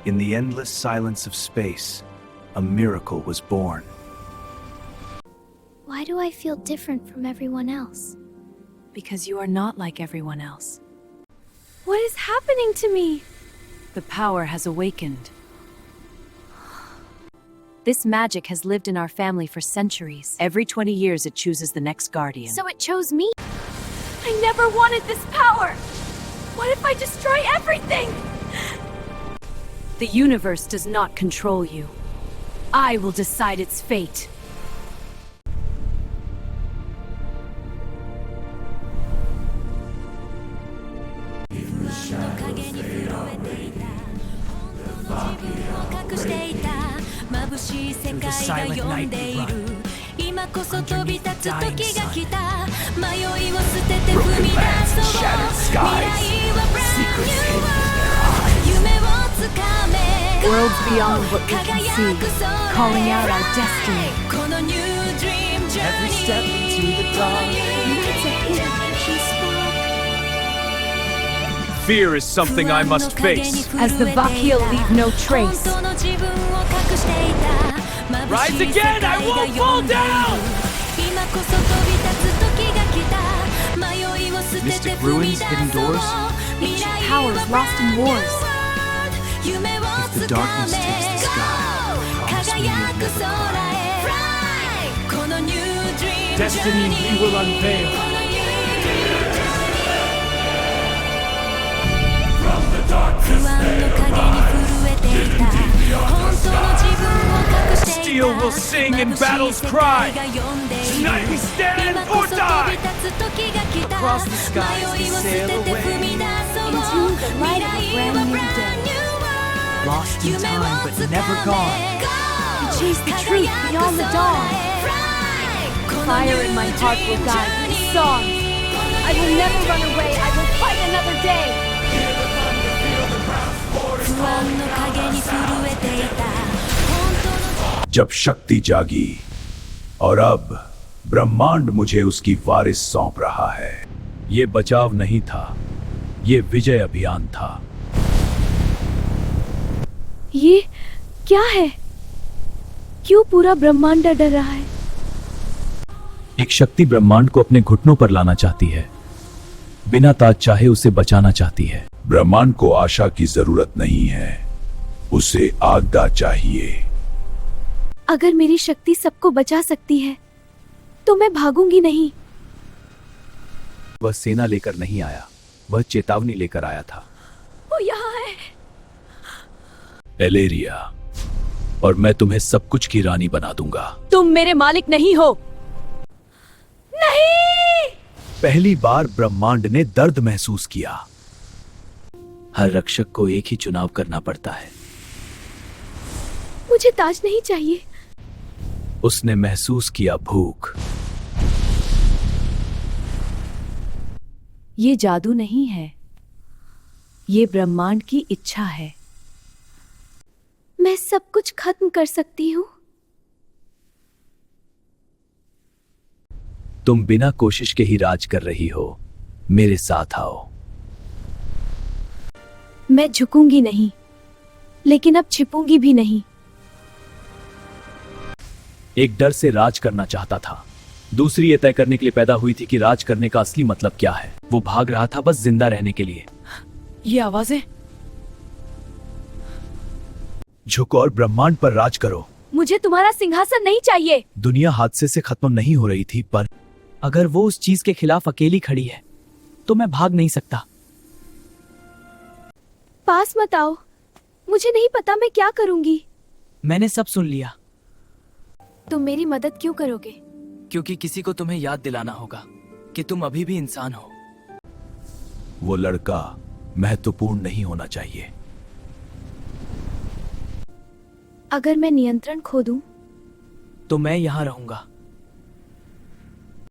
In the endless silence of space, a miracle was born. Why do I feel different from everyone else? Because you are not like everyone else. What is happening to me? The power has awakened. This magic has lived in our family for centuries. Every 20 years it chooses the next guardian. So it chose me? I never wanted this power! What if I destroy everything? The universe does not control you. I will decide its fate. Through the silent night we run. Underneath the dying sun. Broken lands, shattered skies. Secrets hidden in their eyes. Worlds beyond what we can see, calling out our destiny. Every step into the dark. Fear is something I must face. As the Vakil leave no trace. Rise again! I won't fall down! Mystic ruins, hidden doors. Ancient powers lost in wars. If the darkness takes the sky, promise me you'll never cry. Destiny we will unveil. From the darkness they Steel will sing and battle's cry. Tonight we stand or die. Across the skies we sail away. Into the light of a brand new day. Lost in time but never gone. We chase the truth beyond the dawn. Fire in my heart will guide these songs. I will never run away. I will fight another day. जब शक्ति जागी और अब ब्रह्मांड मुझे उसकी वारिस सौंप रहा है। ये बचाव नहीं था, ये विजय अभियान था। ये क्या है? क्यों पूरा ब्रह्मांड डर रहा है? एक शक्ति ब्रह्मांड को अपने घुटनों पर लाना चाहती है, बिना ताज चाहे उसे बचाना चाहती है। ब्रह्मांड को आशा की जरूरत नहीं है, उसे आज्ञा चाहिए। अगर मेरी शक्ति सबको बचा सकती है तो मैं भागूंगी नहीं। वह सेना लेकर नहीं आया, वह चेतावनी लेकर आया था। वो यहाँ है। एलेरिया, और मैं तुम्हें सब कुछ की रानी बना दूंगा। तुम मेरे मालिक नहीं हो। नहीं! पहली बार ब्रह्मांड ने दर्द महसूस किया। हर रक्षक को एक ही चुनाव करना पड़ता है। मुझे ताज नहीं चाहिए। उसने महसूस किया भूख। ये जादू नहीं है, ये ब्रह्मांड की इच्छा है। मैं सब कुछ खत्म कर सकती हूँ। तुम बिना कोशिश के ही राज कर रही हो। मेरे साथ आओ। मैं झुकूंगी नहीं, लेकिन अब छिपूंगी भी नहीं। एक डर से राज करना चाहता था, दूसरी ये तय करने के लिए पैदा हुई थी कि राज करने का असली मतलब क्या है। वो भाग रहा था बस जिंदा रहने के लिए। ये आवाजें। झुको और ब्रह्मांड पर राज करो। मुझे तुम्हारा सिंहासन नहीं चाहिए। दुनिया हादसे से खत्म नहीं हो रही थी, पर अगर वो उस चीज के खिलाफ अकेली खड़ी है तो मैं भाग नहीं सकता। पास मत आओ, मुझे नहीं पता मैं क्या करूंगी। मैंने सब सुन लिया। तुम मेरी मदद क्यों करोगे? क्योंकि किसी को तुम्हें याद दिलाना होगा कि तुम अभी भी इंसान हो। वो लड़का महत्वपूर्ण नहीं होना चाहिए। अगर मैं नियंत्रण खो दूं? तो मैं यहां रहूंगा।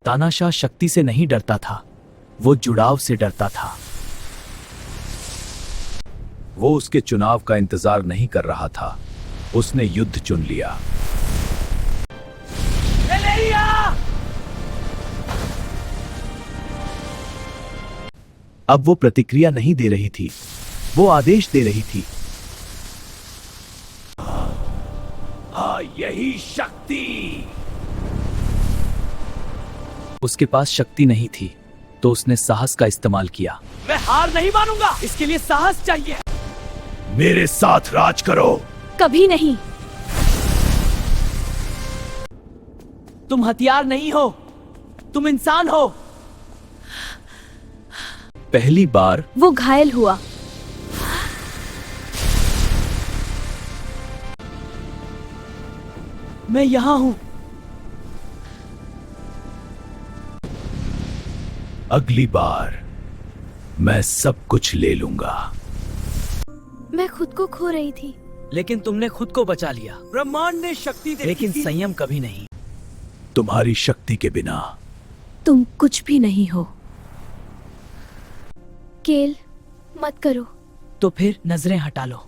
तानाशाह शक्ति से नहीं डरता था, वो जुड़ाव से डरता था। वो उसके चुनाव का इंतजार नहीं कर रहा था, उसने युद्ध चुन लिया। अब वो प्रतिक्रिया नहीं दे रही थी, वो आदेश दे रही थी। यही शक्ति। उसके पास शक्ति नहीं थी तो उसने साहस का इस्तेमाल किया। मैं हार नहीं मानूंगा, इसके लिए साहस चाहिए। मेरे साथ राज करो। कभी नहीं। तुम हथियार नहीं हो, तुम इंसान हो। पहली बार वो घायल हुआ। मैं यहां हूं। अगली बार मैं सब कुछ ले लूंगा। मैं खुद को खो रही थी। लेकिन तुमने खुद को बचा लिया। ब्रह्मांड ने शक्ति दे, लेकिन संयम कभी नहीं। तुम्हारी शक्ति के बिना तुम कुछ भी नहीं हो। केल, मत करो। तो फिर नजरें हटा लो।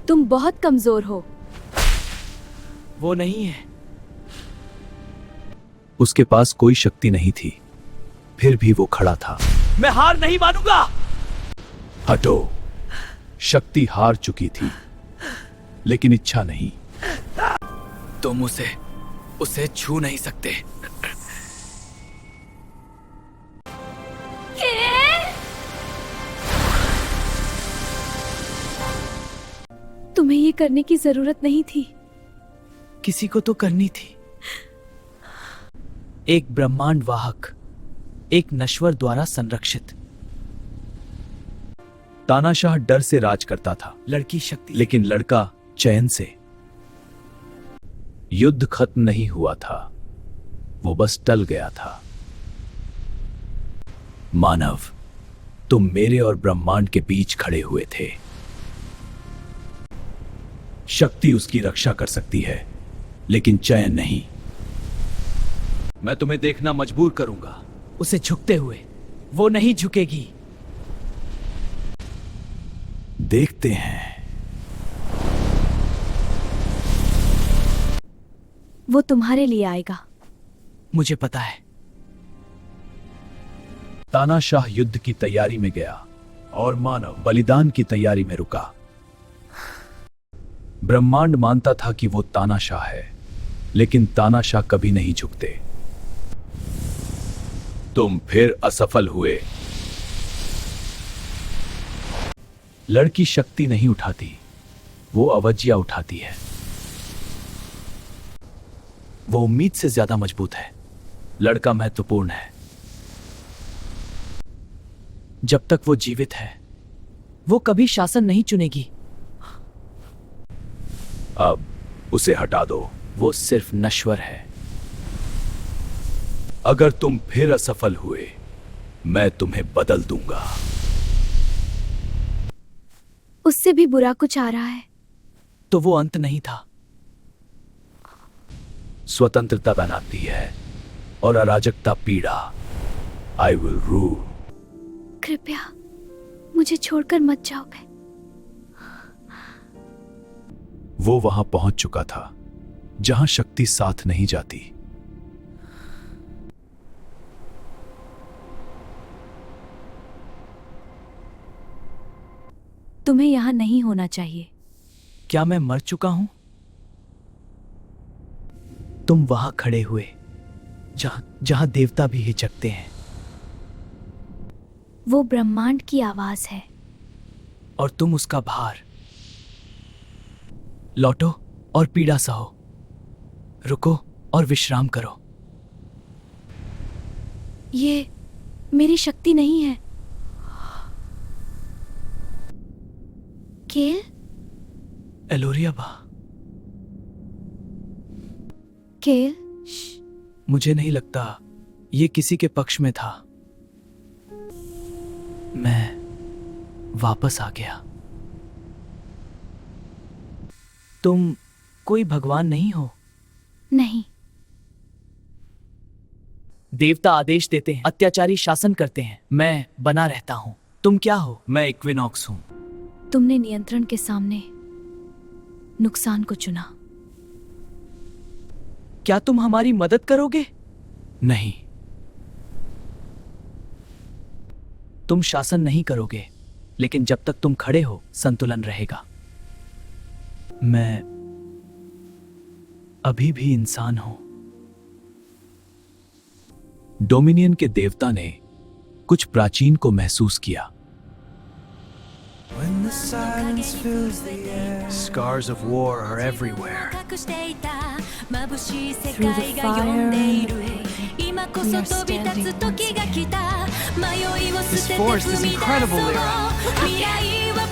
तुम बहुत कमजोर हो। वो नहीं है। उसके पास कोई शक्ति नहीं थी, फिर भी वो खड़ा था। मैं हार नहीं मानूंगा। हटो। शक्ति हार चुकी थी, लेकिन इच्छा नहीं। तुम उसे छू नहीं सकते। तुम्हें ये करने की जरूरत नहीं थी। किसी को तो करनी थी। एक ब्रह्मांड वाहक, एक नश्वर द्वारा संरक्षित। तानाशाह डर से राज करता था, लड़की शक्ति, लेकिन लड़का चैन से। युद्ध खत्म नहीं हुआ था, वो बस टल गया था। मानव, तुम मेरे और ब्रह्मांड के बीच खड़े हुए थे। शक्ति उसकी रक्षा कर सकती है, लेकिन चैन नहीं। मैं तुम्हें देखना मजबूर करूंगा। उसे झुकते हुए। वो नहीं झुकेगी। देखते हैं। वो तुम्हारे लिए आएगा। मुझे पता है। तानाशाह युद्ध की तैयारी में गया और मानव बलिदान की तैयारी में रुका। ब्रह्मांड मानता था कि वो तानाशाह है, लेकिन तानाशाह कभी नहीं झुकते। तुम फिर असफल हुए। लड़की शक्ति नहीं उठाती, वो अवज्ञा उठाती है। वो उम्मीद से ज्यादा मजबूत है। लड़का महत्वपूर्ण है। जब तक वो जीवित है, वो कभी शासन नहीं चुनेगी। अब उसे हटा दो। वो सिर्फ नश्वर है। अगर तुम फिर असफल हुए, मैं तुम्हें बदल दूंगा। उससे भी बुरा कुछ आ रहा है। तो वो अंत नहीं था। स्वतंत्रता बनाती है और अराजकता पीड़ा। I will rule. कृपया मुझे छोड़कर मत जाओ। वो वहां पहुंच चुका था जहां शक्ति साथ नहीं जाती। तुम्हें यहां नहीं होना चाहिए। क्या मैं मर चुका हूं? तुम वहां खड़े हुए जहां देवता भी हिचकते हैं। वो ब्रह्मांड की आवाज है और तुम उसका भार। लौटो और पीड़ा सहो। रुको और विश्राम करो। ये मेरी शक्ति नहीं है। केल? एलोरिया बा। केल? मुझे नहीं लगता ये किसी के पक्ष में था। मैं वापस आ गया। तुम कोई भगवान नहीं हो। नहीं। देवता आदेश देते हैं, अत्याचारी शासन करते हैं। मैं बना रहता हूं। तुम क्या हो? मैं इक्विनॉक्स हूं। तुमने नियंत्रण के सामने नुकसान को चुना। क्या तुम हमारी मदद करोगे? नहीं। तुम शासन नहीं करोगे, लेकिन जब तक तुम खड़े हो, संतुलन रहेगा। मैं अभी भी इंसान हूं। डोमिनियन के देवता ने कुछ प्राचीन को महसूस किया। When the silence fills the air, scars of war are everywhere. Through the fire, we are standing once again. This forest is incredible, Lyra.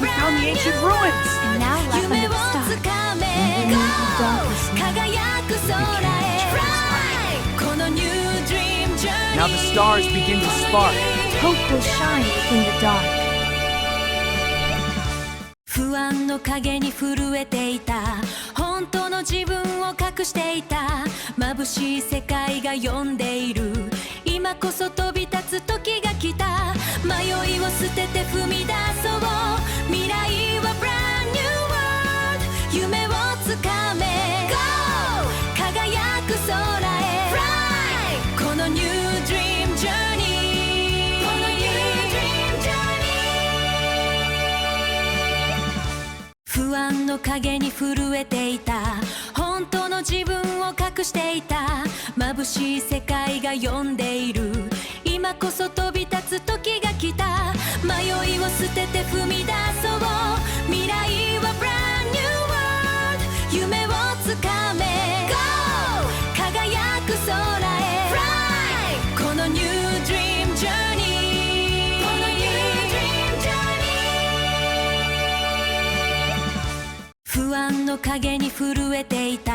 We found the ancient ruins. And now laugh under the stars. Underneath the darkness Now the stars begin to spark. hope will shine within the dark. 不安の影に震えていた本当の自分を隠していた眩しい世界が呼んでいる今こそ飛び立つ時が来た迷いを捨てて踏み出そう未来は Brand New World 夢をつかめ Go 輝く空へ Fly この New Dream Journey この New Dream Journey 不安の影に震えていた本当の自分を隠していた眩しい世界が呼んでいる今こそ飛び立つ時が来た迷いを捨てて踏み出そう未来は Brand New World 夢をつかめ Go 輝く空へ Fly この New Dream Journey この New Dream Journey 不安の影に震えていた